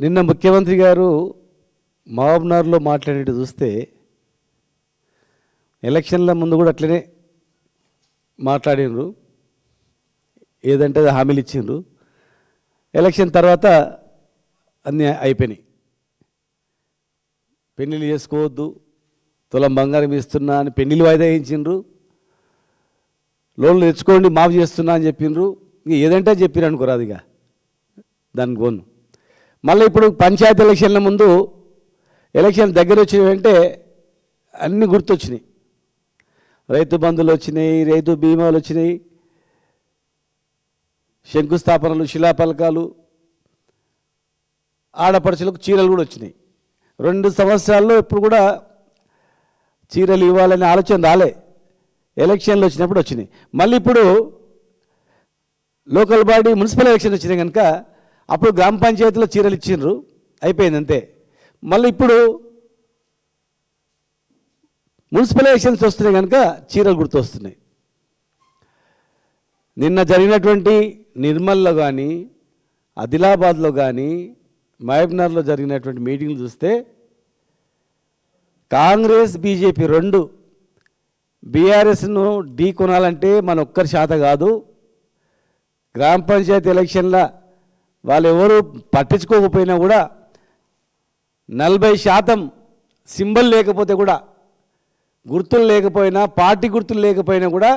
నిన్న ముఖ్యమంత్రి గారు మహబూబ్నగర్లో మాట్లాడేది చూస్తే ఎలక్షన్ల ముందు కూడా అట్లనే మాట్లాడినరు, ఏదంటే హామీలు ఇచ్చిండ్రు. ఎలక్షన్ తర్వాత అన్నీ అయిపోయినాయి. పెళ్ళిళ్ళు చేసుకోవద్దు, తులం బంగారం ఇస్తున్నా అని పెళ్ళిళ్ళు వాయిదా వేయించిండ్రు. లోన్లు తెచ్చుకోండి మాఫ్ చేస్తున్నా అని చెప్పిండ్రు. ఇంక ఏదంటే చెప్పిరు అనుకోరాదు, ఇక దానికి పోను. మళ్ళీ ఇప్పుడు పంచాయతీ ఎలక్షన్ల ముందు ఎలక్షన్ దగ్గర వచ్చినాయంటే అన్నీ గుర్తొచ్చినాయి. రైతు బంధులు వచ్చినాయి, రైతు బీమాలు వచ్చినాయి, శంకుస్థాపనలు, శిలాఫలకాలు, ఆడపడుచులకు చీరలు కూడా వచ్చినాయి. 2 సంవత్సరాల్లో ఇప్పుడు కూడా చీరలు ఇవ్వాలనే ఆలోచన రాలే, ఎలక్షన్లు వచ్చినప్పుడు వచ్చినాయి. మళ్ళీ ఇప్పుడు లోకల్ బాడీ మున్సిపల్ ఎలక్షన్ వచ్చినాయి కనుక అప్పుడు గ్రామ పంచాయతీలో చీరలు ఇచ్చిండ్రు, అయిపోయింది అంతే. మళ్ళీ ఇప్పుడు మున్సిపల్ ఎలక్షన్స్ వస్తున్నాయి కనుక చీరలు గుర్తొస్తున్నాయి. నిన్న జరిగినటువంటి నిర్మల్లో కానీ, ఆదిలాబాద్లో కానీ, మహబూబ్నగర్లో జరిగినటువంటి మీటింగ్లు చూస్తే కాంగ్రెస్ బీజేపీ 2 బీఆర్ఎస్ను ఢీ కొనాలంటే మన ఒక్కరి శాత కాదు. గ్రామ పంచాయతీ ఎలక్షన్ల వాళ్ళు ఎవరు పట్టించుకోకపోయినా కూడా 40% సింబల్ లేకపోతే కూడా, గుర్తులు లేకపోయినా, పార్టీ గుర్తులు లేకపోయినా కూడా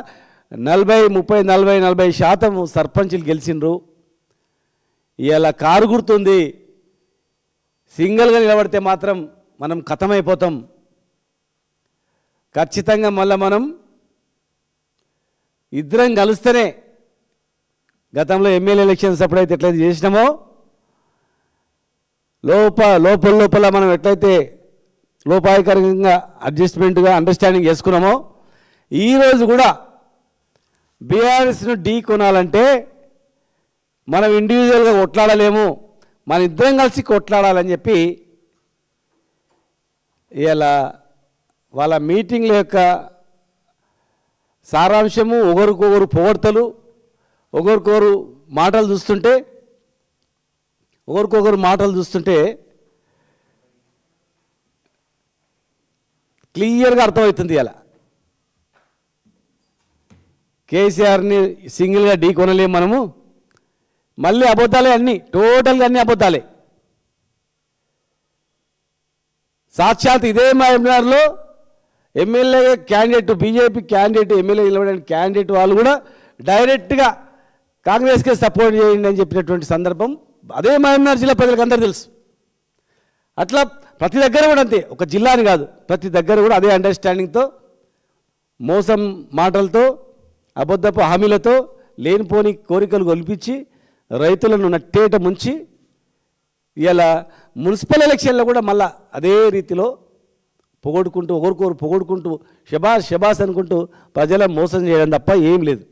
40% సర్పంచులు గెలిచిండ్రు. ఇలా కారు గుర్తుంది, సింగిల్గా నిలబడితే మాత్రం మనం ఖతమైపోతాం. ఖచ్చితంగా మళ్ళీ మనం ఇద్దరం కలిస్తేనే, గతంలో ఎమ్మెల్యే ఎలక్షన్స్ అప్పుడైతే ఎట్లయితే చేసినామో లోపల మనం ఎట్లయితే లోపాయకరంగా అడ్జస్ట్మెంట్గా అండర్స్టాండింగ్ చేసుకున్నామో, ఈరోజు కూడా బీఆర్ఎస్ను ఢీ కొనాలంటే మనం ఇండివిజువల్గా కొట్లాడలేము, మన ఇద్దరం కలిసి కొట్లాడాలని చెప్పి ఇలా వాళ్ళ మీటింగ్ల యొక్క సారాంశము, ఒకరికొకరు పొగడ్తలు, ఒకరికొకరు మాటలు చూస్తుంటే క్లియర్గా అర్థమవుతుంది. ఇలా కేసీఆర్ని సింగిల్గా ఢీ కొనలేము మనము. మళ్ళీ అబద్ధాలే అన్నీ, టోటల్గా అన్నీ అబద్ధాలే. సాక్షాత్ ఇదే మహబూబ్నగర్లో MLA candidate, BJP candidate, MLA నిలబడిన క్యాండిడేట్ వాళ్ళు కూడా డైరెక్ట్గా కాంగ్రెస్కే సపోర్ట్ చేయండి అని చెప్పినటువంటి సందర్భం అదే మహబూబ్నగర్ జిల్లా ప్రజలకు అందరూ తెలుసు. అట్లా ప్రతి దగ్గర కూడా అంతే, ఒక జిల్లాని కాదు, ప్రతి దగ్గర కూడా అదే అండర్స్టాండింగ్తో, మోసం మాటలతో, అబద్ధపు హామీలతో, లేనిపోని కోరికలు గొలిపించి రైతులను నట్టేట ముంచి ఇలా మున్సిపల్ ఎలక్షన్లో కూడా మళ్ళా అదే రీతిలో పొగడుకుంటూ, ఒకరికొకరు పొగడుకుంటూ, శబాస్ అనుకుంటూ ప్రజలను మోసం చేయడం తప్ప ఏం లేదు.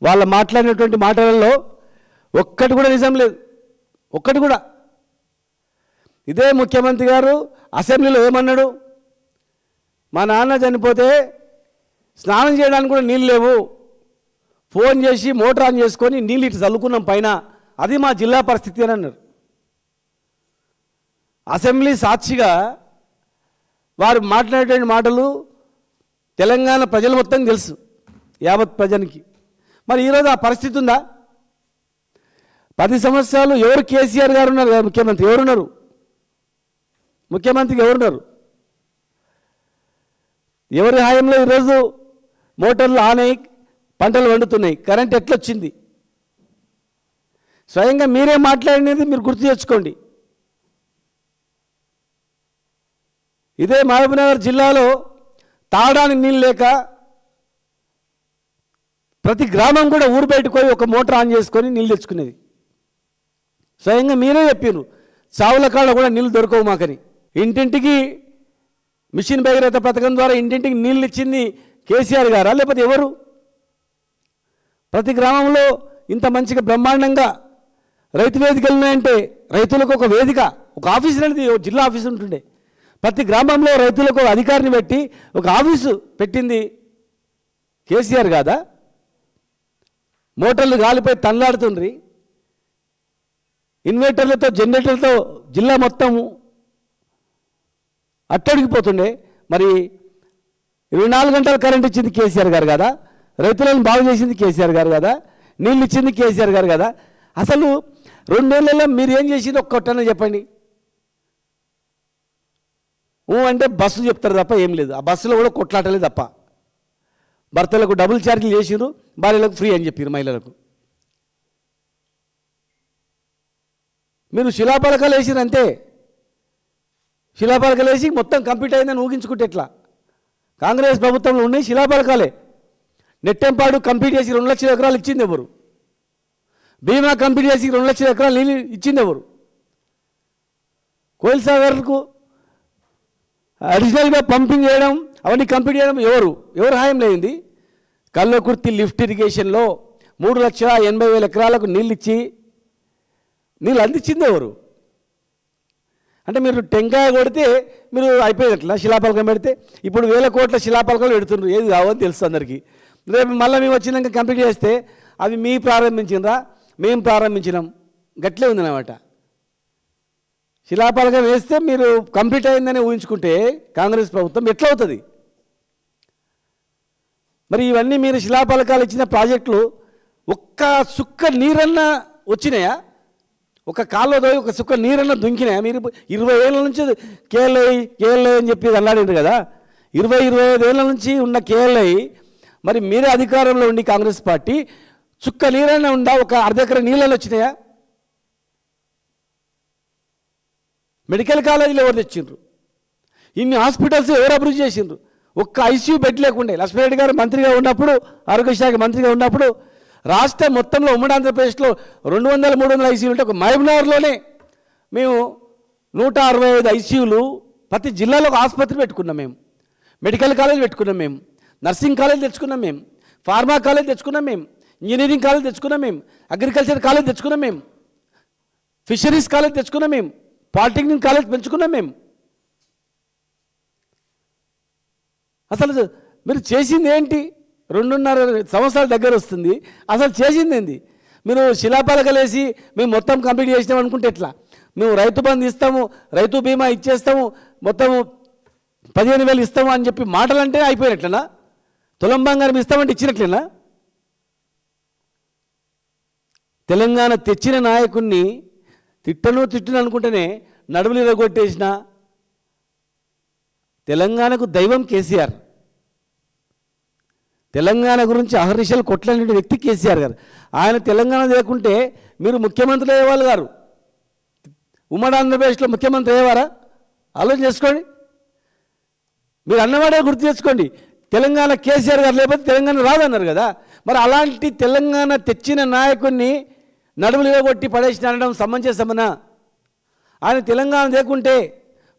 వాళ్ళ మాట్లాడినటువంటి మాటలలో ఒక్కటి కూడా నిజం లేదు, ఒక్కటి కూడా. ఇదే ముఖ్యమంత్రి గారు అసెంబ్లీలో ఏమన్నాడు, మా నాన్న చనిపోతే స్నానం చేయడానికి కూడా నీళ్ళు లేవు, ఫోన్ చేసి మోటార్ ఆన్ చేసుకొని నీళ్ళు ఇటు చల్లుకున్నాం పైన, అది మా జిల్లా పరిస్థితి అని అన్నారు. అసెంబ్లీ సాక్షిగా వారు మాట్లాడేటువంటి మాటలు తెలంగాణ ప్రజలు మొత్తం తెలుసు, యావత్ ప్రజనికి. మరి ఈరోజు ఆ పరిస్థితి ఉందా? 10 సంవత్సరాలు ఎవరు? కేసీఆర్ గారు ఉన్నారు కదా ముఖ్యమంత్రి. ఎవరున్నారు ముఖ్యమంత్రికి? ఎవరున్నారు? ఎవరి హాయంలో ఈరోజు మోటార్లు ఆన్ అయ్యి పంటలు వండుతున్నాయి? కరెంట్ ఎట్లొచ్చింది? స్వయంగా మీరే మాట్లాడినది మీరు గుర్తు తెచ్చుకోండి. ఇదే మహబూబ్నగర్ జిల్లాలో తాగడానికి నీళ్ళు లేక ప్రతి గ్రామం కూడా ఊరు బయటకు పోయి ఒక మోటార్ ఆన్ చేసుకొని నీళ్ళు తెచ్చుకునేది. స్వయంగా మీరే చెప్పారు, చావుల కాడ కూడా నీళ్ళు దొరకవు మాకని. ఇంటింటికి మిషన్ భగీరథ పథకం ద్వారా ఇంటింటికి నీళ్ళు ఇచ్చింది కేసీఆర్ గారా లేకపోతే ఎవరు? ప్రతి గ్రామంలో ఇంత మంచిగా బ్రహ్మాండంగా రైతు వేదికలు ఉన్నాయంటే, రైతులకు ఒక వేదిక, ఒక ఆఫీస్ అనేది జిల్లా ఆఫీస్ ఉంటుండే. ప్రతి గ్రామంలో రైతులకు ఒక అధికారిని పెట్టి ఒక ఆఫీసు పెట్టింది కేసీఆర్ కాదా? మోటార్లు గాలిపై తనలాడుతుండ్రి, ఇన్వర్టర్లతో జనరేటర్లతో జిల్లా మొత్తం అట్టడిగిపోతుండే. మరి 24 గంటల కరెంట్ ఇచ్చింది కేసీఆర్ గారు కదా, రైతులను బాగు చేసింది కేసీఆర్ గారు కదా, నీళ్ళు ఇచ్చింది కేసీఆర్ గారు కదా. అసలు 2 ఏళ్లలో మీరు ఏం చేసింది ఒక్కటన్నా చెప్పండి. అంటే బస్సు చెప్తారు తప్ప ఏం లేదు. ఆ బస్సులో కూడా కొట్లాటలే తప్ప. భర్తలకు డబుల్ ఛార్జీలు చేసిరు, భార్యలకు ఫ్రీ అని చెప్పారు మహిళలకు. మీరు శిలాపలకాలు వేసిరు అంతే. శిలాపలకాలు వేసి మొత్తం కంప్లీట్ అయిందని ఊగించుకుంటే ఎట్లా? కాంగ్రెస్ ప్రభుత్వంలో ఉన్నాయి శిలాపలకాలే. నెట్టెంపాడు కంప్లీట్ చేసి 2 లక్షల ఎకరాలు ఇచ్చింది ఎవరు? బీమా కంప్లీట్ చేసి 2 లక్షల ఎకరాలు నీళ్ళు ఇచ్చింది ఎవరు? కోయిల్ సాగర్కు అడిషనల్గా పంపింగ్ చేయడం, అవన్నీ కంప్లీట్ చేయడం ఎవరు హాయం లేనిది? కల్వకుర్తి లిఫ్ట్ ఇరిగేషన్లో 3,80,000 ఎకరాలకు నీళ్ళు ఇచ్చి నీళ్ళు అందించింది ఎవరు? అంటే మీరు టెంకాయ కొడితే మీరు అయిపోయినట్ల శిలాపలకం పెడితే. ఇప్పుడు 1000 కోట్ల శిలాపలకాలు పెడుతున్నారు, ఏది కావని తెలుసు అందరికీ. రేపు మళ్ళీ మేము వచ్చినాక కంప్లీట్ చేస్తే అవి మీ ప్రారంభించినరా మేము ప్రారంభించినాం గట్లే ఉందన్నమాట. శిలాపలకం వేస్తే మీరు కంప్లీట్ అయిందని ఊహించుకుంటే కాంగ్రెస్ ప్రభుత్వం ఎట్లా అవుతుంది? మరి ఇవన్నీ మీరు శిలాపలకాలు ఇచ్చిన ప్రాజెక్టులు ఒక్క సుక్క నీరన్నా వచ్చినాయా? ఒక కాలువతో ఒక సుక్క నీరన్నా దుంకినాయా? మీరు 20 ఏళ్ళ నుంచి కేఎల్ఐ అని చెప్పి అల్లాడిండ్రు కదా. 20-25 ఏళ్ళ నుంచి ఉన్న కేఎల్ఐ, మరి మీరే అధికారంలో ఉండి కాంగ్రెస్ పార్టీ చుక్క నీరన్నా ఉందా? ఒక అర్ధ ఎకరం నీళ్ళని వచ్చినాయా? మెడికల్ కాలేజీలు ఎవరు తెచ్చిండ్రు? ఇన్ని హాస్పిటల్స్ ఎవరు అభివృద్ధి చేసిండ్రు? ఒక్క ఐసీయూ బెడ్ లేకుండే. లక్ష్మణరెడ్డి గారు మంత్రిగా ఉన్నప్పుడు, ఆరోగ్య శాఖ మంత్రిగా ఉన్నప్పుడు రాష్ట్ర మొత్తంలో ఉమ్మడి ఆంధ్రప్రదేశ్లో 200-300 ఐసీయూలు ఉంటే ఒక మహబూబ్నగర్లోనే మేము 165 ఐసీయూలు ప్రతి జిల్లాలో ఒక ఆసుపత్రి పెట్టుకున్నాం మేము. మెడికల్ కాలేజ్ పెట్టుకున్నాం మేము, నర్సింగ్ కాలేజ్ తెచ్చుకున్నాం మేము, ఫార్మా కాలేజ్ తెచ్చుకున్నాం మేము, ఇంజనీరింగ్ కాలేజ్ తెచ్చుకున్నాం మేము, అగ్రికల్చర్ కాలేజ్ తెచ్చుకున్నాం మేము, ఫిషరీస్ కాలేజ్ తెచ్చుకున్నాం మేము, పాలిటెక్నిక్ కాలేజ్ పెంచుకున్నాం మేము. అసలు మీరు చేసింది ఏంటి? 2.5 సంవత్సరాల దగ్గర వస్తుంది. అసలు చేసింది ఏంది? మీరు శిలాపలకలేసి మేము మొత్తం కంప్లీట్ చేసినాం అనుకుంటే ఎట్లా? మేము రైతు బంధు ఇస్తాము, రైతు బీమా ఇచ్చేస్తాము, మొత్తము 15,000 ఇస్తాము అని చెప్పి మాటలు అంటే అయిపోయినట్లేనా? తులం బంగారం ఇస్తామంటే ఇచ్చినట్లేనా? తెలంగాణ తెచ్చిన నాయకుడిని తిట్టను అనుకుంటేనే నడుములు ఇరగొట్టేసిన తెలంగాణకు దైవం కేసీఆర్. తెలంగాణ గురించి అహర్నిశలు కొట్లాడిన వ్యక్తి కేసీఆర్ గారు. ఆయన తెలంగాణ లేకుంటే మీరు ముఖ్యమంత్రి అయ్యేవాళ్ళు గారు. ఉమ్మడి ఆంధ్రప్రదేశ్లో ముఖ్యమంత్రి అయ్యేవారా? ఆలోచన చేసుకోండి. మీరు అన్నవాడే గుర్తు తెచ్చుకోండి. తెలంగాణ కేసీఆర్ గారు లేకపోతే తెలంగాణ రాదన్నారు కదా. మరి అలాంటి తెలంగాణ తెచ్చిన నాయకుడిని నడుములు ఇవ్వగొట్టి పడేసిన అనడం సమంజసమనా? ఆయన తెలంగాణ లేకుంటే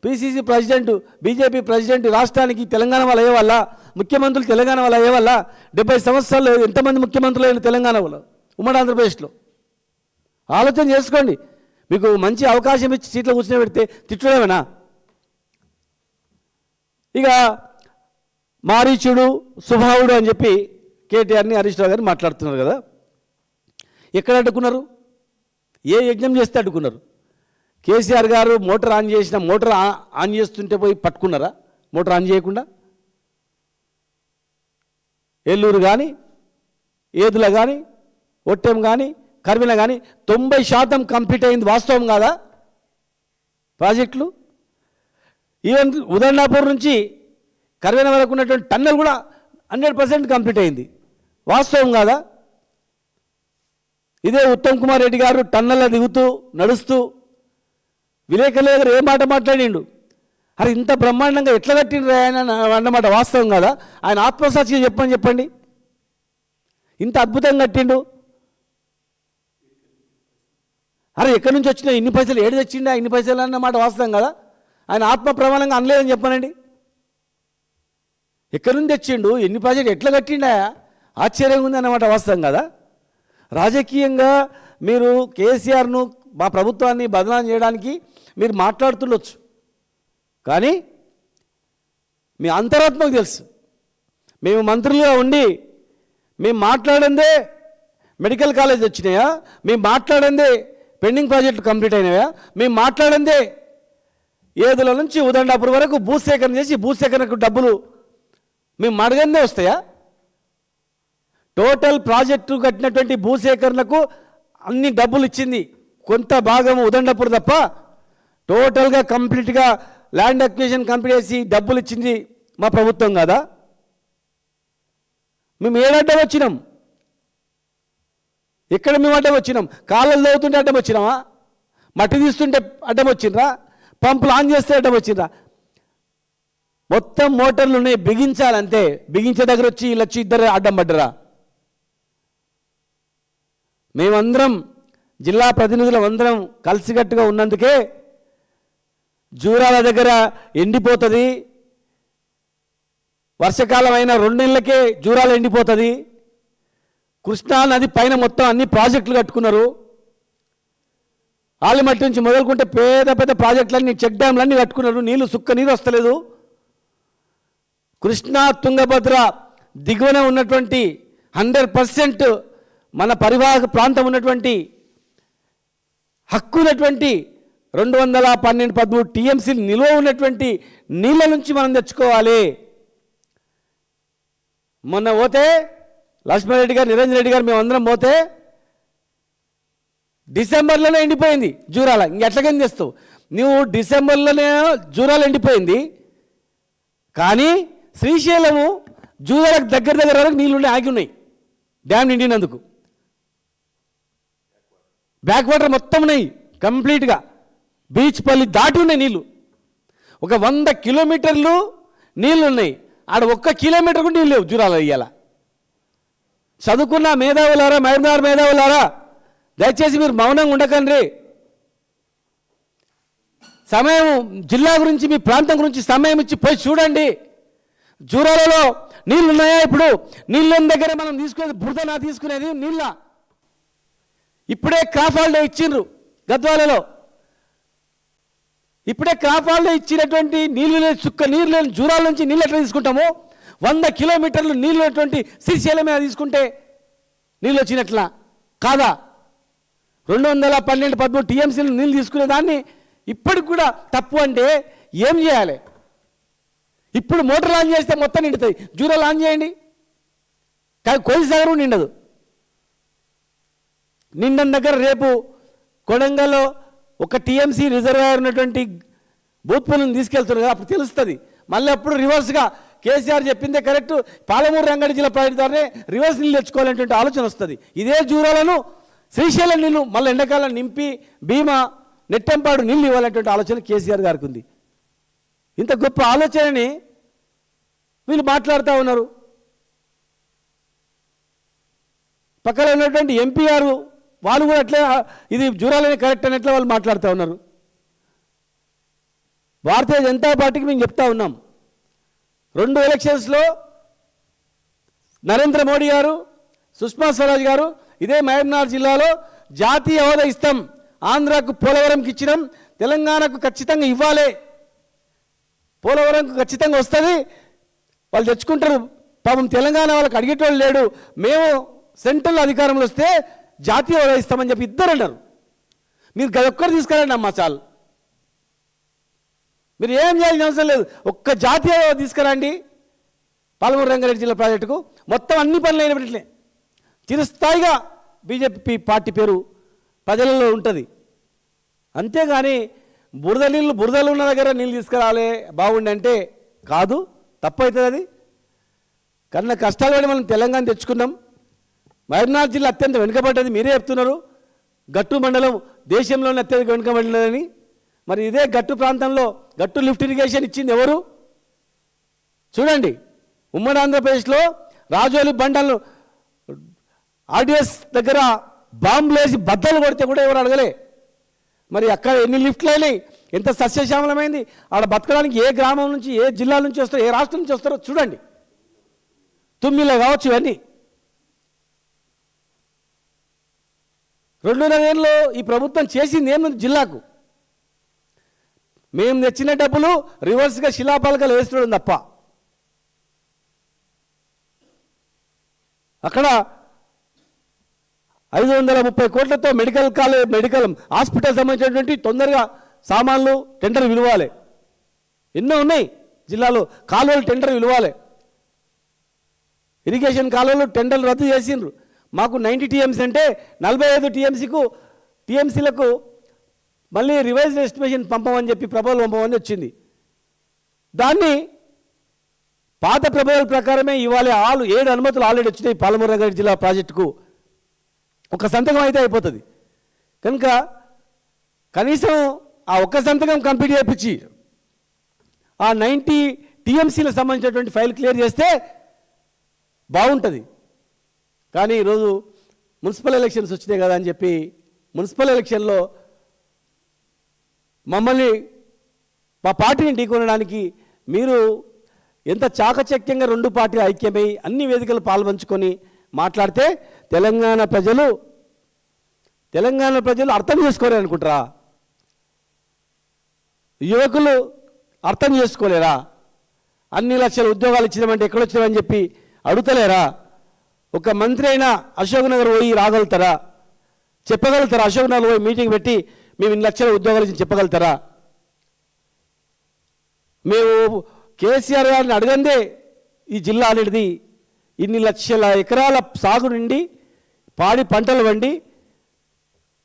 పిసిసి ప్రెసిడెంట్, బీజేపీ ప్రెసిడెంట్ రాష్ట్రానికి తెలంగాణ వాళ్ళు అయ్యేవాళ్ళ? ముఖ్యమంత్రులు తెలంగాణ వాళ్ళు అయ్యేవాళ్ళ? 70 సంవత్సరాలు ఎంతమంది ముఖ్యమంత్రులు అయిన తెలంగాణ వాళ్ళు ఉమ్మడి ఆంధ్రప్రదేశ్లో? ఆలోచన చేసుకోండి. మీకు మంచి అవకాశం ఇచ్చి సీట్లో కూర్చొని పెడితే తిట్టడమేనా? ఇక మారీచుడు స్వభావుడు అని చెప్పి కేటీఆర్ని హరీష్ రావు గారిని మాట్లాడుతున్నారు కదా. ఎక్కడ అడ్డుకున్నారు? ఏ యజ్ఞం చేస్తే అడ్డుకున్నారు? కేసీఆర్ గారు మోటార్ ఆన్ చేస్తుంటే పోయి పట్టుకున్నారా? మోటార్ ఆన్ చేయకుండా ఏలూరు కానీ, ఏదుల కానీ, ఒట్టెం కానీ, కర్మిల కానీ 90% కంప్లీట్ అయింది. వాస్తవం కాదా ప్రాజెక్టులు? ఈవెన్ ఉదండాపూర్ నుంచి కర్మిల వరకు ఉన్నటువంటి టన్నెల్ కూడా 100% కంప్లీట్ అయింది. వాస్తవం కాదా? ఇదే ఉత్తమ్ కుమార్ రెడ్డి గారు టన్నెల్లో దిగుతూ నడుస్తూ విలేకరుల దగ్గర ఏ మాట మాట్లాడిండు? అరే ఇంత బ్రహ్మాండంగా ఎట్లా కట్టిండ్రు ఆయన అన్నమాట వాస్తవం కదా? ఆయన ఆత్మసాక్షిగా చెప్పండి. ఇంత అద్భుతంగా కట్టిండు. అరే ఎక్కడి నుంచి వచ్చినా ఇన్ని పైసలు ఏడు తెచ్చిండా, ఇన్ని పైసలు అన్నమాట వాస్తవం కదా? ఆయన ఆత్మ ప్రమాణంగా అనలేదని చెప్పనండి. ఎక్కడి నుంచి తెచ్చిండు, ఎన్ని ప్రాజెక్టు ఎట్లా కట్టిండా, ఆశ్చర్యంగా ఉంది అన్నమాట వాస్తవం కదా? రాజకీయంగా మీరు కేసీఆర్ను, మా ప్రభుత్వాన్ని బదనాం చేయడానికి మీరు మాట్లాడుతుండొచ్చు, కానీ మీ అంతరాత్మకు తెలుసు. మేము మంత్రులుగా ఉండి మేము మాట్లాడిందే మెడికల్ కాలేజ్ వచ్చినాయా, మేము మాట్లాడిందే పెండింగ్ ప్రాజెక్టులు కంప్లీట్ అయినాయా? మేము మాట్లాడిందే ఏదుల నుంచి ఉదండాపురం వరకు భూసేకరణ చేసి భూసేకరణకు డబ్బులు మేము అడగందే వస్తాయా? టోటల్ ప్రాజెక్టు కట్టినటువంటి భూసేకరణకు అన్ని డబ్బులు ఇచ్చింది కొంత భాగం ఉదండాపురం తప్ప టోటల్గా కంప్లీట్గా ల్యాండ్ అక్విజిషన్ కంప్లీట్ చేసి డబ్బులు ఇచ్చింది మా ప్రభుత్వం కదా. మేము ఏడడ్డం వచ్చినాం? ఎక్కడ మేము అడ్డం వచ్చినాం? కాళ్ళలు తవ్వుతుంటే అడ్డం వచ్చినామా? మట్టి తీస్తుంటే అడ్డం వచ్చిండ్రా? పంపులు ఆన్ చేస్తే అడ్డం వచ్చిండ్రా? మొత్తం మోటార్లు ఉన్నాయి, బిగించాలంతే. బిగించే దగ్గర వచ్చి వీళ్ళు వచ్చి ఇద్దరు అడ్డం పడ్డరా? మేమందరం జిల్లా ప్రతినిధులం అందరం కలిసికట్టుగా ఉన్నందుకే జూరాల దగ్గర ఎండిపోతుంది. వర్షాకాలం అయిన 2 నెలలకే జూరాల ఎండిపోతుంది. కృష్ణా నది పైన మొత్తం అన్ని ప్రాజెక్టులు కట్టుకున్నారు. ఆలిమట్టి నుంచి మొదలుకుంటే పెద్ద పెద్ద ప్రాజెక్టులన్నీ చెక్ డ్యామ్లన్నీ కట్టుకున్నారు. నీళ్ళు సుక్క నీరు వస్తలేదు. కృష్ణా తుంగభద్ర దిగువన ఉన్నటువంటి 100% మన పరివాహక ప్రాంతం ఉన్నటువంటి హక్కు ఉన్నటువంటి 212-13 టీఎంసీ నిల్వ ఉన్నటువంటి నీళ్ళ నుంచి మనం తెచ్చుకోవాలి. మొన్న పోతే లక్ష్మణరెడ్డి గారు, నిరంజన్ రెడ్డి గారు మేమందరం పోతే డిసెంబర్లోనే ఎండిపోయింది జూరాల. ఇంకెట్లాగేం చేస్తావు నువ్వు? డిసెంబర్లోనే జూరాల ఎండిపోయింది, కానీ శ్రీశైలము జూరాలకు దగ్గర వరకు నీళ్ళు ఆగి ఉన్నాయి డ్యామ్ నిండినందుకు. బ్యాక్ వాటర్ మొత్తం ఉన్నాయి కంప్లీట్గా. బీచ్ పల్లి దాటి ఉన్నాయి నీళ్ళు. ఒక 100 కిలోమీటర్లు నీళ్ళు ఉన్నాయి. ఆడ 1 కిలోమీటర్ కూడా నీళ్ళు లేవు జూరాల. ఇయ్యాల చదువుకున్న మేధావులారా, మహబూబ్నగర్ మేధావులారా, దయచేసి మీరు మౌనంగా ఉండకండి. సమయం, జిల్లా గురించి మీ ప్రాంతం గురించి సమయం ఇచ్చి పోయి చూడండి. జూరాలలో నీళ్ళు ఉన్నాయా? ఇప్పుడు నీళ్ళ దగ్గర మనం తీసుకునేది బురద, తీసుకునేది నీళ్ళ. ఇప్పుడే క్రాప్ హాలిడే ఇచ్చిండ్రు గద్వాలలో. ఇప్పుడే క్రాప్ హాలిడే ఇచ్చినటువంటి నీళ్ళు లేని, చుక్క నీరు లేని జూరాల నుంచి నీళ్ళు ఎట్లా తీసుకుంటామో 100 కిలోమీటర్లు నీళ్ళు ఉన్నటువంటి శ్రీశైలం మీద తీసుకుంటే నీళ్ళు వచ్చినట్లా కాదా? 212-13 టీఎంసీలు నీళ్ళు తీసుకునే దాన్ని ఇప్పటికి కూడా తప్పు అంటే ఏం చేయాలి? ఇప్పుడు మోటార్లు ఆన్ చేస్తే మొత్తం నిండుతాయి. జూరాలు ఆన్ చేయండి, కానీ కోయిసాగరం నిండదు. నిండని దగ్గర రేపు కొడంగల్లో 1 టీఎంసీ రిజర్వాయర్ ఉన్నటువంటి భూత్పూర్లను తీసుకెళ్తున్నారు కదా, అప్పుడు తెలుస్తుంది. మళ్ళీ అప్పుడు రివర్స్గా కేసీఆర్ చెప్పిందే కరెక్ట్, పాలమూరు రంగారెడ్డి జిల్లా ప్రాజెక్టు ద్వారానే రివర్స్ నీళ్ళు తెచ్చుకోవాలనేటువంటి ఆలోచన వస్తుంది. ఇదే జూరాలను శ్రీశైలం నీళ్ళు మళ్ళీ ఎండాకాలం నింపి భీమా నెట్టెంపాడు నీళ్ళు ఇవ్వాలనేటువంటి ఆలోచన కేసీఆర్ గారికి ఉంది. ఇంత గొప్ప ఆలోచనని వీళ్ళు మాట్లాడుతూ ఉన్నారు. పక్కన ఉన్నటువంటి ఎంపీఆర్ వాళ్ళు కూడా అట్లే ఇది జూరాలనే కరెక్ట్ అని ఎట్లా వాళ్ళు మాట్లాడుతూ ఉన్నారు. భారతీయ జనతా పార్టీకి మేము చెప్తా ఉన్నాం, 2 ఎలక్షన్స్లో నరేంద్ర మోడీ గారు, సుష్మా స్వరాజ్ గారు ఇదే మహబూబ్నగర్ జిల్లాలో జాతీయ హోదా ఇస్తాం, ఆంధ్రాకు పోలవరంకి ఇచ్చినాం, తెలంగాణకు ఖచ్చితంగా ఇవ్వాలి, పోలవరంకు ఖచ్చితంగా వస్తుంది, వాళ్ళు తెచ్చుకుంటారు. పాపం తెలంగాణ వాళ్ళకి అడిగేటోళ్ళు లేడు, మేము సెంట్రల్ అధికారంలో వస్తే జాతీయ హోదా ఇస్తామని చెప్పి ఇద్దరు అన్నారు. మీరు గదొక్కరు తీసుకురండి అమ్మా చాలు, మీరు ఏం చేయాల్సిన అవసరం లేదు. ఒక్క జాతీయ హోదా తీసుకురండి పాలమూరు రంగారెడ్డి జిల్లా ప్రాజెక్టుకు, మొత్తం అన్ని పనులు అయినట్లే చిరస్థాయిగా బీజేపీ పార్టీ పేరు ప్రజలలో ఉంటుంది. అంతేగాని బురదలు ఉన్న దగ్గర నీళ్ళు తీసుకురావాలి బాగుండి అంటే కాదు, తప్పు అవుతుంది. అది కన్నా కష్టాలు పడి మనం తెలంగాణ తెచ్చుకున్నాం. మహబూబ్నగర్ జిల్లా అత్యంత వెనుకబడ్డది, మీరే చెప్తున్నారు. గట్టు మండలం దేశంలోనే అత్యధిక వెనుకబడినదని. మరి ఇదే గట్టు ప్రాంతంలో గట్టు లిఫ్ట్ ఇరిగేషన్ ఇచ్చింది ఎవరు? చూడండి, ఉమ్మడి ఆంధ్రప్రదేశ్లో రాజోలి బండలను ఆర్డిఎస్ దగ్గర బాంబులు వేసి బద్దలు కొడితే కూడా ఎవరు అడగలే. మరి అక్కడ ఎన్ని లిఫ్ట్లు అయినాయి, ఎంత సస్యశ్యామలమైంది. ఆడ బతకడానికి ఏ గ్రామం నుంచి, ఏ జిల్లా నుంచి వస్తారో, ఏ రాష్ట్రం నుంచి వస్తారో చూడండి. తుమ్మిలో కావచ్చు ఇవన్నీ. 2.5 ఏళ్ళలో ఈ ప్రభుత్వం చేసింది ఏముంది జిల్లాకు? మేము తెచ్చిన డబ్బులు రివర్స్గా శిలాపాలకాలు వేస్తున్నాడు తప్ప. అక్కడ 530 కోట్లతో మెడికల్ హాస్పిటల్ సంబంధించినటువంటి తొందరగా సామాన్లు టెండర్ విలువాలి. ఎన్నో ఉన్నాయి జిల్లాలో. కాలువలు టెండర్ విలువాలి. ఇరిగేషన్ కాలువలు టెండర్లు రద్దు చేసిండ్రు. మాకు 90 టీఎంసీ అంటే 45 టీఎంసీలకు మళ్ళీ రివైజ్డ్ ఎస్టిమేషన్ పంపమని చెప్పి ప్రపోజల్ పంపమని వచ్చింది. దాన్ని పాత ప్రపోజల్ ప్రకారమే ఇవాళ 7 అనుమతులు ఆల్రెడీ వచ్చినాయి పాలమూరు రంగారెడ్డి జిల్లా ప్రాజెక్టుకు. ఒక సంతకం అయితే అయిపోతుంది కనుక కనీసం ఆ ఒక్క సంతకం కంప్లీట్ చేయించి ఆ 90 టీఎంసీలకు సంబంధించినటువంటి ఫైల్ క్లియర్ చేస్తే బాగుంటుంది. కానీ ఈరోజు మున్సిపల్ ఎలక్షన్స్ వచ్చినాయి కదా అని చెప్పి మున్సిపల్ ఎలక్షన్లో మమ్మల్ని మా పార్టీని ఢీకొనడానికి మీరు ఎంత చాకచక్యంగా 2 పార్టీలు ఐక్యమై అన్ని వేదికలు పాల్పంచుకొని మాట్లాడితే తెలంగాణ ప్రజలు అర్థం చేసుకోలేరు అనుకుంటారా? యువకులు అర్థం చేసుకోలేరా? అన్ని లక్షల ఉద్యోగాలు ఇచ్చినామంటే ఎక్కడొచ్చినామని చెప్పి అడుగుతలేరా? ఒక మంత్రి అయినా అశోక్ నగర్ పోయి రాగలుగుతారా? చెప్పగలుగుతారా? అశోక్ నగర్ పోయి మీటింగ్ పెట్టి మేము 2 లక్షల ఉద్యోగాలు ఇచ్చి చెప్పగలుగుతారా? మేము కేసీఆర్ గారిని అడగందే ఈ జిల్లా అనేది ఇన్ని లక్షల ఎకరాల సాగు నిండి పాడి పంటలు వండి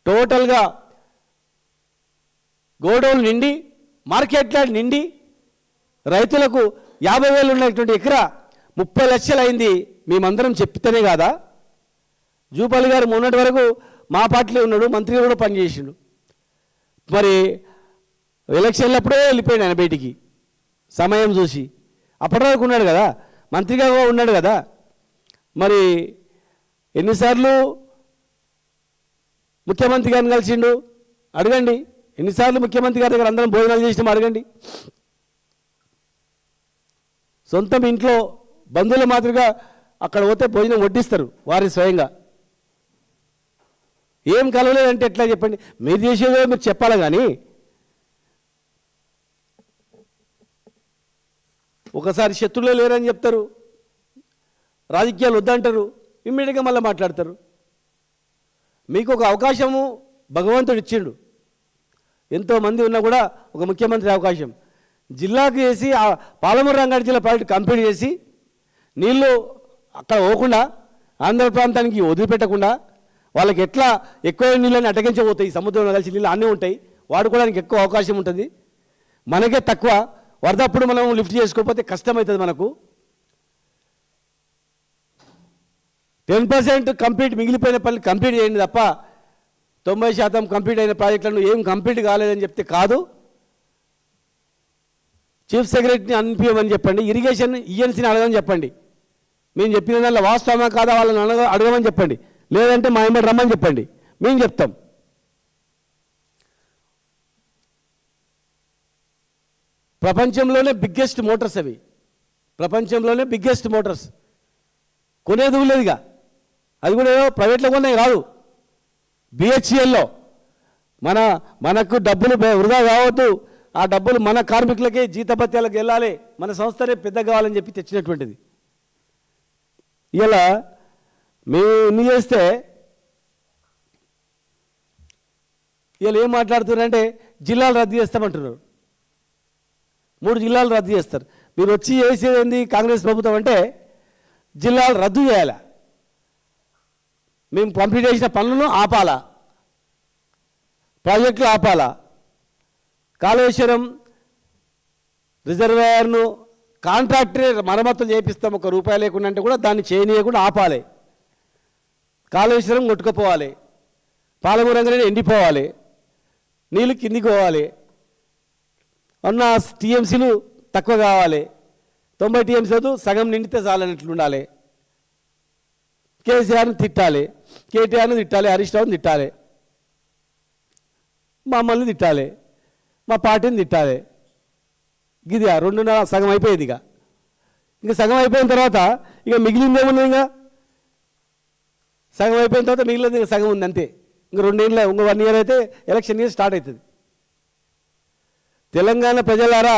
టోటల్గా గోడౌన్లు నిండి మార్కెట్ యార్డ్ నిండి రైతులకు 50,000 ఉన్నటువంటి ఎకరా 30 లక్షలు అయింది. మేమందరం చెప్తేనే కాదా? జూపల్లి గారు మొన్నటి వరకు మా పార్టీలో ఉన్నాడు, మంత్రిగా కూడా పనిచేసిండు. మరి ఎలక్షన్లప్పుడే వెళ్ళిపోయాడు ఆయన బయటికి సమయం చూసి. అప్పటివరకు ఉన్నాడు కదా, మంత్రిగా ఉన్నాడు కదా. మరి ఎన్నిసార్లు ముఖ్యమంత్రి గారిని కలిసిండు అడగండి. ఎన్నిసార్లు ముఖ్యమంత్రి గారి దగ్గర అందరం భోజనాలు చేసినాం అడగండి. సొంతం ఇంట్లో బంధువుల మాదిరిగా అక్కడ పోతే భోజనం వడ్డిస్తారు వారి స్వయంగా. ఏం కలవలేదంటే ఎట్లా చెప్పండి? మీరు చేసేదో మీరు చెప్పాలి. కానీ ఒకసారి శత్రువులే లేరని చెప్తారు, రాజకీయాలు వద్దంటారు, ఇమ్మీడియట్గా మళ్ళీ మాట్లాడతారు. మీకు ఒక అవకాశము భగవంతుడు ఇచ్చిండు. ఎంతోమంది ఉన్నా కూడా ఒక ముఖ్యమంత్రి అవకాశం జిల్లాకు చేసి ఆ పాలమూరు రంగారెడ్డి జిల్లా ప్రాజెక్టు కంప్లీట్ చేసి నీళ్ళు అక్కడ పోకుండా ఆంధ్ర ప్రాంతానికి వదిలిపెట్టకుండా వాళ్ళకి ఎట్లా ఎక్కువ నీళ్ళని అటగించబోతాయి, సముద్రంలో కలిసి నీళ్ళు అన్నీ ఉంటాయి, వాడుకోవడానికి ఎక్కువ అవకాశం ఉంటుంది. మనకే తక్కువ వరదప్పుడు మనం లిఫ్ట్ చేసుకోకపోతే కష్టమవుతుంది. మనకు 10% కంప్లీట్ మిగిలిపోయిన పనులు కంప్లీట్ చేయండి తప్ప 90% కంప్లీట్ అయిన ప్రాజెక్టులను ఏం కంప్లీట్ కాలేదని చెప్తే కాదు. చీఫ్ సెక్రటరీని అనిపించమని చెప్పండి, ఇరిగేషన్ ఈఎన్సీని అడగమని చెప్పండి. మేము చెప్పిన దానిలో వాస్తవమా కాదా వాళ్ళని అడగమని చెప్పండి, లేదంటే మా ఎమ్మడి రమ్మని చెప్పండి, మేము చెప్తాం. ప్రపంచంలోనే బిగ్గెస్ట్ మోటార్స్ అవి, ప్రపంచంలోనే బిగ్గెస్ట్ మోటార్స్. కొనేది లేదుగా, అది కూడా ఏదో ప్రైవేట్లో కొనే కాదు, బిహెచ్ఎల్లో. మనకు డబ్బులు వృధా కావద్దు, ఆ డబ్బులు మన కార్మికులకే జీతభత్యాలకు వెళ్ళాలి, మన సంస్థనే పెద్ద కావాలని చెప్పి తెచ్చినటువంటిది. ఇలా మేము ఇన్ని చేస్తే ఇలా ఏం మాట్లాడుతున్నారంటే జిల్లాలు రద్దు చేస్తామంటున్నారు. 3 జిల్లాలు రద్దు చేస్తారు. మీరు వచ్చి చేసేది ఏంది కాంగ్రెస్ ప్రభుత్వం అంటే జిల్లాలు రద్దు చేయాలి, మేము కంప్లీట్ చేసిన పనులను ఆపాలా, ప్రాజెక్టులు ఆపాలా, కాళేశ్వరం రిజర్వాయర్ను కాంట్రాక్టరే మరమ్మతులు చేపిస్తాం, ₹1 లేకుండా అంటే కూడా దాన్ని చేయనీయకుండా ఆపాలి. కాళేశ్వరం కొట్టుకుపోవాలి, పాలమూరు రంగారెడ్డి ఎండిపోవాలి, నీళ్ళు కిందికి పోవాలి, ఉన్న టీఎంసీలు తక్కువ కావాలి, 90 టీఎంసీ వద్దు, సగం నిండితే చాలన్నట్లు ఉండాలి. కేసీఆర్ని తిట్టాలి, కేటీఆర్ని తిట్టాలి, హరీష్ రావుని తిట్టాలి, మమ్మల్ని తిట్టాలి, మా పార్టీని తిట్టాలి. ఇది 2.5 సగం అయిపోయింది. ఇంకా సగం అయిపోయిన తర్వాత ఇక మిగిలింది ఏముంది? ఇంకా సగం అయిపోయిన తర్వాత మిగిలింది ఇంకా సగం ఉంది అంతే. ఇంక 2 ఏళ్ళ, ఇంకో 1 ఇయర్ అయితే ఎలక్షన్ ఇయర్ స్టార్ట్ అవుతుంది. తెలంగాణ ప్రజలారా,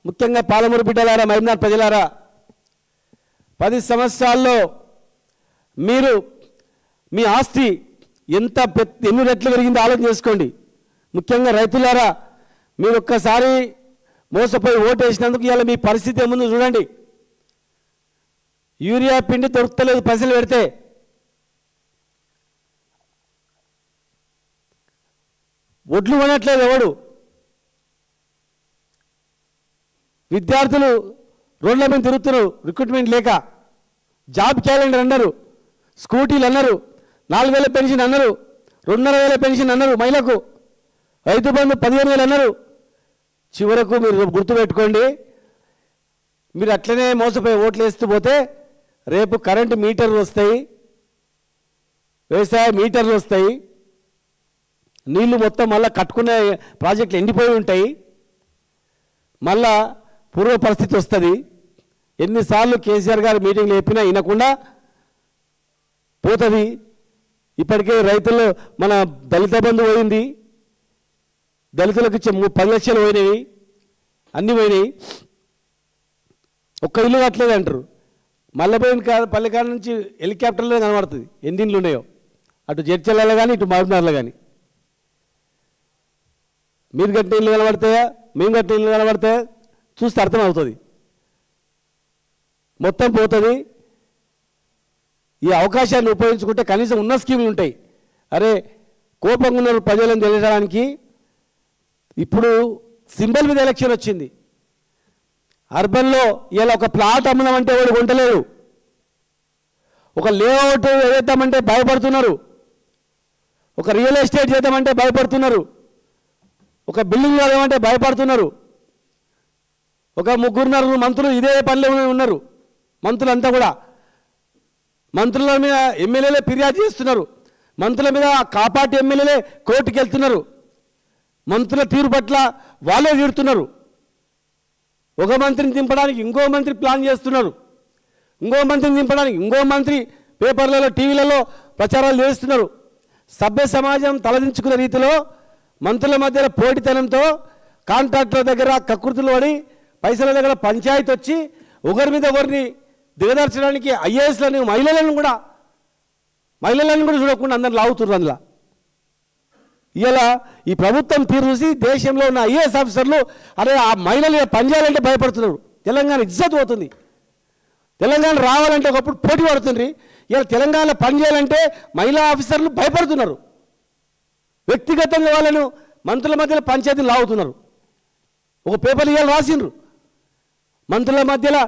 ముఖ్యంగా పాలమూరు బిడ్డలారా, మహబూబ్నగర్ ప్రజలారా, 10 సంవత్సరాల్లో మీరు మీ ఆస్తి ఎన్ని రెట్లు పెరిగిందో ఆలోచన చేసుకోండి. ముఖ్యంగా రైతులారా, మీరు ఒక్కసారి మోసపోయి ఓటేసినందుకు ఇవాళ మీ పరిస్థితి ఏముందో చూడండి. యూరియా పిండి దొరుకుతలేదు పైసలు పెడితే, ఒడ్లు కొనట్లేదు ఎవడు. విద్యార్థులు రోడ్ల మీద తిరుగుతున్నారు రిక్రూట్మెంట్ లేక. జాబ్ క్యాలెండర్ అన్నారు, స్కూటీలు అన్నారు, 4,000 పెన్షన్ అన్నారు, 2,500 పెన్షన్ అన్నారు మహిళకు, రైతు బంధు 15,000 అన్నారు. చివరకు మీరు గుర్తుపెట్టుకోండి, మీరు అట్లనే మోసపోయి ఓట్లు వేస్తూ పోతే రేపు కరెంటు మీటర్లు వస్తాయి, వ్యవసాయ మీటర్లు వస్తాయి, నీళ్లు మొత్తం మళ్ళీ కట్టుకునే ప్రాజెక్టులు ఎండిపోయి ఉంటాయి, మళ్ళా పూర్వ పరిస్థితి వస్తుంది. ఎన్నిసార్లు కేసీఆర్ గారు మీటింగ్లు చెప్పినా వినకుండా పోతుంది. ఇప్పటికే రైతులు మన దళిత బంధు పోయింది, దళితులకు ఇచ్చే 10 లక్షలు పోయినాయి, అన్నీ పోయినాయి. ఒక్క ఇల్లు కట్టలేదు అంటారు. మల్లెపోయిన పల్లెకాడ నుంచి హెలికాప్టర్లో కనబడుతుంది ఎన్ని ఇండ్లు ఉన్నాయో, అటు జడ్చల్లో కానీ ఇటు మహబూబ్నగర్లో కానీ. మీరు కట్టిన ఇల్లు కనబడతాయా, మేము కట్టిన ఇల్లు కనబడతాయా చూస్తే అర్థమవుతుంది. మొత్తం పోతుంది. ఈ అవకాశాన్ని ఉపయోగించుకుంటే కనీసం ఉన్న స్కీములు ఉంటాయి. అరే కోపంగా ఉన్నారు ప్రజలను తెలియడానికి. ఇప్పుడు సింబల్ మీద ఎలక్షన్ వచ్చింది. అర్బన్లో ఇలా ఒక ప్లాట్ అమ్ముదామంటే వాడు కొంటలేరు, ఒక లేఅవుట్ వేద్దామంటే భయపడుతున్నారు, ఒక రియల్ ఎస్టేట్ చేద్దామంటే భయపడుతున్నారు, ఒక బిల్డింగ్ వేద్దామంటే భయపడుతున్నారు. ఒక 3-4 మంత్రులు ఇదే పనిలో ఉన్నారు. మంత్రులంతా కూడా మంత్రుల మీద ఎమ్మెల్యేలే ఫిర్యాదు చేస్తున్నారు, మంత్రుల మీద కాపాటి ఎమ్మెల్యేలే కోర్టుకు వెళ్తున్నారు, మంత్రుల తీరు పట్ల వాళ్ళే తీరుతున్నారు. ఒక మంత్రిని దింపడానికి ఇంకో మంత్రి ప్లాన్ చేస్తున్నారు, ఇంకో మంత్రిని దింపడానికి ఇంకో మంత్రి పేపర్లలో టీవీలలో ప్రచారాలు చేస్తున్నారు. సభ్య సమాజం తలదించుకునే రీతిలో మంత్రుల మధ్య పోటీతనంతో కాంట్రాక్టుల దగ్గర కకృతులు పడి పైసల దగ్గర పంచాయతీ వచ్చి ఒకరి మీద ఒకరిని దిగదార్చడానికి ఐఏఎస్లను మహిళలను కూడా చూడకుండా అందరిని లాగుతున్నారు. అందులో ఇలా ఈ ప్రభుత్వం తీరు చూసి దేశంలో ఉన్న ఐఏఎస్ ఆఫీసర్లు అరే ఆ మహిళలు పనిచేయాలంటే భయపడుతున్నారు. తెలంగాణ ఇజ్జత్ పోతుంది. తెలంగాణ రావాలంటే ఒకప్పుడు పోటీ పడుతుంది. ఇలా తెలంగాణలో పనిచేయాలంటే మహిళా ఆఫీసర్లు భయపడుతున్నారు. వ్యక్తిగతంగా వాళ్ళను మంత్రుల మధ్యలో పంచాయతీలు లాగుతున్నారు. ఒక పేపర్ ఇవాళ రాసిండ్రు, మంత్రుల మధ్యలో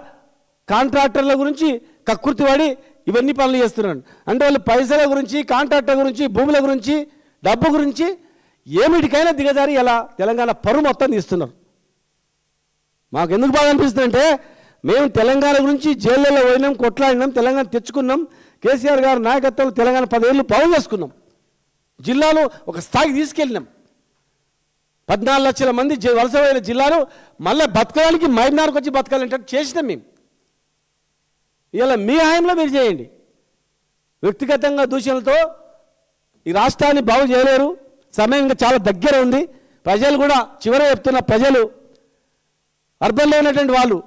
కాంట్రాక్టర్ల గురించి కకృతి పడి ఇవన్నీ పనులు చేస్తున్నారు. అంటే వాళ్ళు పైసల గురించి, కాంట్రాక్టర్ గురించి, భూముల గురించి, డబ్బు గురించి ఏమిటికైనా దిగజారి ఇలా తెలంగాణ పరువు మొత్తం తీస్తున్నారు. మాకు ఎందుకు బాగా అనిపిస్తుందంటే మేము తెలంగాణ గురించి జైళ్ళలో పోయినాం, కొట్లాడినాం, తెలంగాణ తెచ్చుకున్నాం. కేసీఆర్ గారి నాయకత్వంలో తెలంగాణ 10 ఏళ్ళు బాగు చేసుకున్నాం, జిల్లాలో ఒక స్థాయికి తీసుకెళ్ళినాం. 14 లక్షల మంది వలస పోయిన జిల్లాను మళ్ళీ బతకడానికి మైనార్కి వచ్చి బతకాలంటే చేసినాం మేము. ఇలా మీ హయాంలో మీరు చేయండి. వ్యక్తిగతంగా దూషణలతో ఈ రాష్ట్రాన్ని బాగు చేయలేరు. సమయం ఇంకా చాలా దగ్గర ఉంది. ప్రజలు కూడా చివర చెప్తున్న ప్రజలు అర్బన్లో ఉన్నటువంటి వాళ్ళు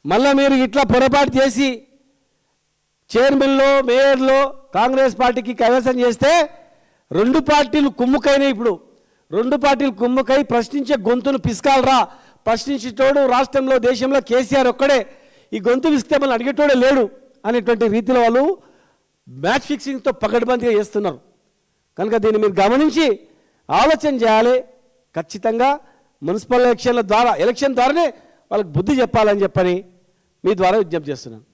మళ్ళీ మీరు ఇట్లా పొరపాటు చేసి చైర్మన్లో మేయర్లో కాంగ్రెస్ పార్టీకి కైవసం చేస్తే 2 పార్టీలు కుమ్ముకైనాయి. ఇప్పుడు 2 పార్టీలు కుమ్ముకై ప్రశ్నించే గొంతును పిసుకాలరా, ప్రశ్నించేటోడు రాష్ట్రంలో దేశంలో కేసీఆర్ ఒక్కడే, ఈ గొంతు పిసికితే మళ్ళీ అడిగేటోడే లేడు అనేటువంటి రీతిలో వాళ్ళు మ్యాచ్ ఫిక్సింగ్తో పకడ్బందీగా చేస్తున్నారు. కనుక దీన్ని మీరు గమనించి ఆలోచన చేయాలి. ఖచ్చితంగా మున్సిపల్ ఎలక్షన్ ద్వారానే వాళ్ళకి బుద్ధి చెప్పాలని చెప్పని మీ ద్వారా విజ్ఞప్తి చేస్తున్నాను.